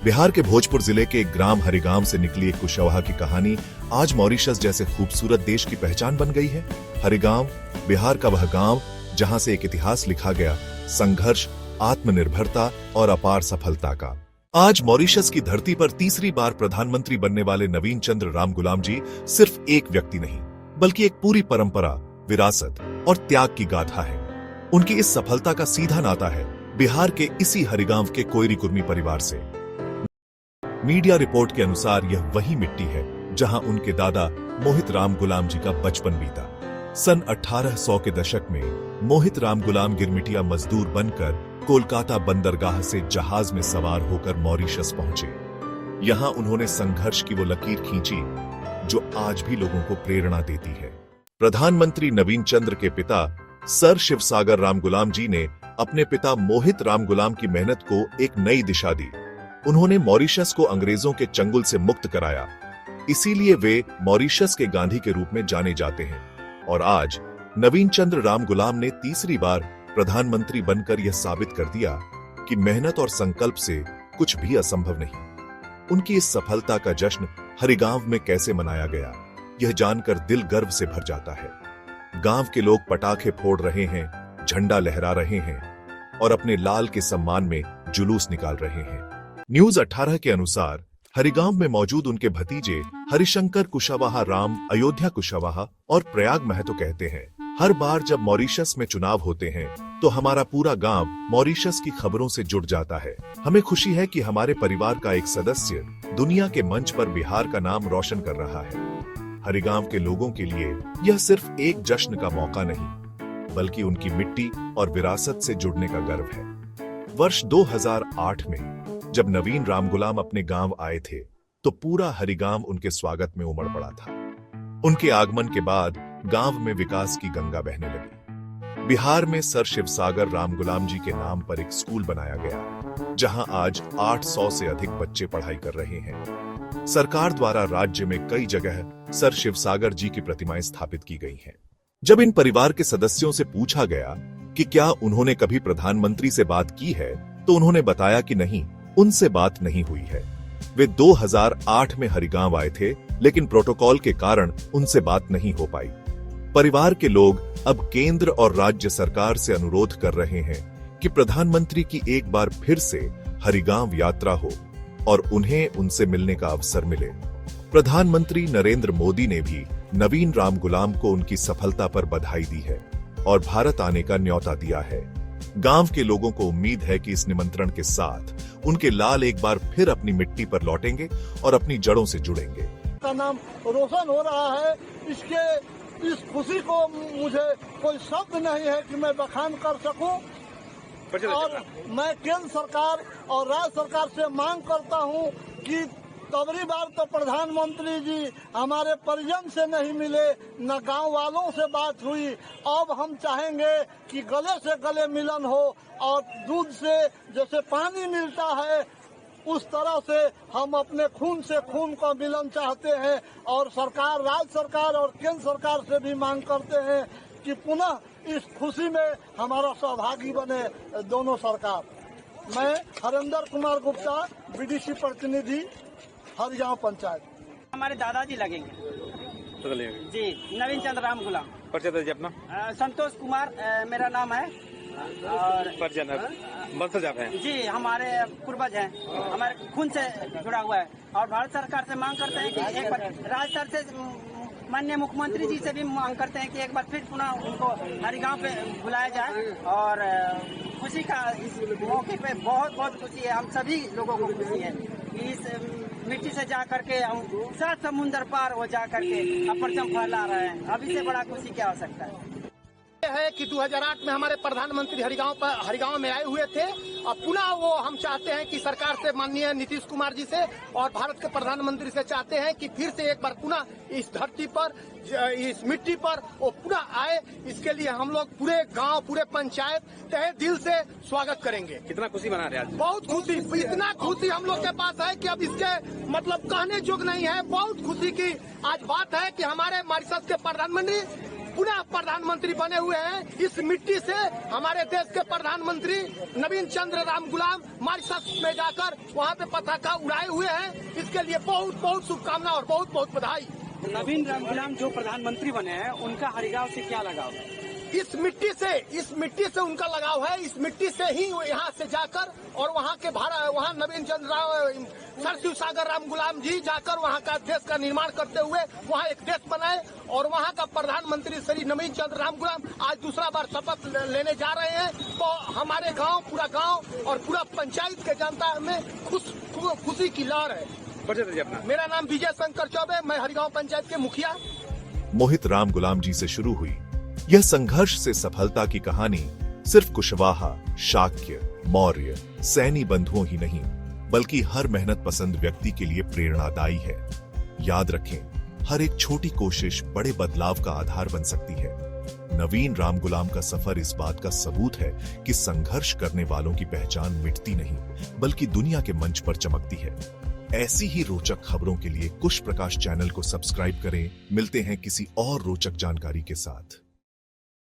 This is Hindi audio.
बिहार के भोजपुर जिले के एक ग्राम हरिगांव से निकली एक कुशवाहा की कहानी आज मॉरिशस जैसे खूबसूरत देश की पहचान बन गई है। हरिगांव बिहार का वह गांव जहां से एक इतिहास लिखा गया, संघर्ष, आत्मनिर्भरता और अपार सफलता का। आज मॉरिशस की धरती पर तीसरी बार प्रधानमंत्री बनने वाले नवीन चंद्र राम गुलाम जी सिर्फ एक व्यक्ति नहीं, बल्कि एक पूरी परंपरा, विरासत और त्याग की गाथा है। उनकी इस सफलता का सीधा नाता है बिहार के इसी हरिगांव के कोयरी कुर्मी परिवार से। मीडिया रिपोर्ट के अनुसार यह वही मिट्टी है जहां उनके दादा मोहित राम गुलाम जी का बचपन बीता। सन 1800 के दशक में मोहित राम गुलाम गिरमिटिया मजदूर बनकर कोलकाता बंदरगाह से जहाज में सवार होकर मॉरिशस पहुंचे। यहां उन्होंने संघर्ष की वो लकीर खींची जो आज भी लोगों को प्रेरणा देती है। प्रधानमंत्री नवीन चंद्र के पिता सर शिवसागर राम गुलाम जी ने अपने पिता मोहित राम गुलाम की मेहनत को एक नई दिशा दी। उन्होंने मॉरिशस को अंग्रेजों के चंगुल से मुक्त कराया, इसीलिए वे मॉरिशस के गांधी के रूप में जाने जाते हैं। और आज नवीन चंद्र राम गुलाम ने तीसरी बार प्रधानमंत्री बनकर यह साबित कर दिया कि मेहनत और संकल्प से कुछ भी असंभव नहीं। उनकी इस सफलता का जश्न हरिगांव में कैसे मनाया गया, यह जानकर दिल गर्व से भर जाता है। गांव के लोग पटाखे फोड़ रहे हैं, झंडा लहरा रहे हैं और अपने लाल के सम्मान में जुलूस निकाल रहे हैं। न्यूज 18 के अनुसार हरिगांव में मौजूद उनके भतीजे हरिशंकर कुशवाहा राम, अयोध्या कुशवाहा और प्रयाग महतो कहते हैं, हर बार जब मॉरिशस में चुनाव होते हैं तो हमारा पूरा गांव मॉरिशस की खबरों से जुड़ जाता है। हमें खुशी है कि हमारे परिवार का एक सदस्य दुनिया के मंच पर बिहार का नाम रोशन कर रहा है। हरिगांव के लोगों के लिए यह सिर्फ एक जश्न का मौका नहीं, बल्कि उनकी मिट्टी और विरासत से जुड़ने का गर्व है। वर्ष 2008 में जब नवीन राम गुलाम अपने गांव आए थे तो पूरा हरिगांव उनके स्वागत में उमड़ पड़ा था। उनके आगमन के बाद गांव में विकास की गंगा बहने लगी। बिहार में सर शिवसागर राम गुलाम जी के नाम पर एक स्कूल बनाया गया, जहां आज 800 से अधिक बच्चे पढ़ाई कर रहे हैं। सरकार द्वारा राज्य में कई जगह सर शिवसागर जी की प्रतिमाएं स्थापित की गई हैं। जब इन परिवार के सदस्यों से पूछा गया कि क्या उन्होंने कभी प्रधानमंत्री से बात की है, तो उन्होंने बताया कि नहीं, उनसे बात नहीं हुई है। वे 2008 में हरिगांव आए थे, लेकिन प्रोटोकॉल के कारण उनसे बात नहीं हो पाई। परिवार के लोग अब केंद्र और राज्य सरकार से अनुरोध कर रहे हैं कि प्रधानमंत्री की एक बार फिर से हरिगांव यात्रा हो और उन्हें उनसे मिलने का अवसर मिले। प्रधानमंत्री नरेंद्र मोदी ने भी नवीन राम गुलाम को उनकी सफलता पर बधाई दी है और भारत आने का न्योता दिया है। गांव के लोगों को उम्मीद है कि इस निमंत्रण के साथ उनके लाल एक बार फिर अपनी मिट्टी पर लौटेंगे और अपनी जड़ों से जुड़ेंगे। का नाम रोशन हो रहा है, इस खुशी को मुझे कोई शब्द नहीं है कि मैं बखान कर सकूं। और मैं केंद्र सरकार और राज्य सरकार से मांग करता हूं कि अगली बार तो प्रधानमंत्री जी हमारे परिजन से नहीं मिले, न गांव वालों से बात हुई। अब हम चाहेंगे कि गले से गले मिलन हो और दूध से जैसे पानी मिलता है उस तरह से हम अपने खून से खून का मिलन चाहते हैं। और सरकार, राज्य सरकार और केंद्र सरकार से भी मांग करते हैं कि पुनः इस खुशी में हमारा सहभागी बने दोनों सरकार। मैं हरेंद्र कुमार गुप्ता, बीडीसी प्रतिनिधि, हरिगांव पंचायत। हमारे दादाजी लगेंगे जी, नवीन चंद्र राम गुलाम। परिचय जी अपना? संतोष कुमार मेरा नाम है और वंशज आप हैं? जी, हमारे पूर्वज हैं, हमारे खून से जुड़ा हुआ है। और भारत सरकार से मांग करते हैं कि एक बार राज्य सरकार से माननीय मुख्यमंत्री जी से भी मांग करते हैं कि एक बार फिर पुनः उनको हरिगांव पे बुलाया जाए। और खुशी का इस मौके पे बहुत बहुत खुशी है, हम सभी लोगों को खुशी है कि इस मिट्टी से जा करके हम 7 समुंदर पार हो जा करके परचम फहरा रहे हैं। अब इससे बड़ा खुशी क्या हो सकता है कि 2008 में हमारे प्रधानमंत्री हरिगांव में आए हुए थे और पुनः वो हम चाहते हैं कि सरकार से, माननीय नीतीश कुमार जी से और भारत के प्रधानमंत्री से चाहते हैं कि फिर से एक बार पुनः इस धरती पर, इस मिट्टी पर वो पुनः आए। इसके लिए हम लोग पूरे गांव, पूरे पंचायत तहे दिल से स्वागत करेंगे। कितना खुशी मना रहे हैं? बहुत खुशी, इतना खुशी हम लोग के पास है कि अब इसके मतलब कहने योग्य नहीं है। बहुत खुशी की आज बात है कि हमारे मॉरिशस के प्रधानमंत्री पुनः प्रधानमंत्री बने हुए हैं। इस मिट्टी से हमारे देश के प्रधानमंत्री नवीन चंद्र राम गुलाम मॉरिशस में जाकर वहाँ पे पताका उड़ाए हुए हैं। इसके लिए बहुत बहुत शुभकामना और बहुत बहुत बधाई। नवीन राम गुलाम जो प्रधानमंत्री बने हैं, उनका हरिगांव से क्या लगाव है? इस मिट्टी से उनका लगाव है। इस मिट्टी से ही यहाँ से जाकर और वहाँ नवीन चंद्र सरसिव सागर राम गुलाम जी जाकर वहाँ का देश का निर्माण करते हुए वहाँ एक देश बनाए और वहाँ का प्रधानमंत्री श्री नवीन चंद्र राम गुलाम आज दूसरा बार शपथ लेने जा रहे हैं। तो हमारे पूरा गाँव और पूरा पंचायत के जनता में खुशी की लहर है। अपना मेरा नाम विजय शंकर चौबे, मैं हरिगांव पंचायत के मुखिया। मोहित राम गुलाम जी से शुरू हुई यह संघर्ष से सफलता की कहानी सिर्फ कुशवाहा, शाक्य, मौर्य, सैनी बंधुओं ही नहीं बल्कि हर मेहनत पसंद व्यक्ति के लिए प्रेरणादायी है। याद रखें, हर एक छोटी कोशिश बड़े बदलाव का आधार बन सकती है। नवीन राम गुलाम का सफर इस बात का सबूत है कि संघर्ष करने वालों की पहचान मिटती नहीं बल्कि दुनिया के मंच पर चमकती है। ऐसी ही रोचक खबरों के लिए कुश प्रकाश चैनल को सब्सक्राइब करें। मिलते हैं किसी और रोचक जानकारी के साथ।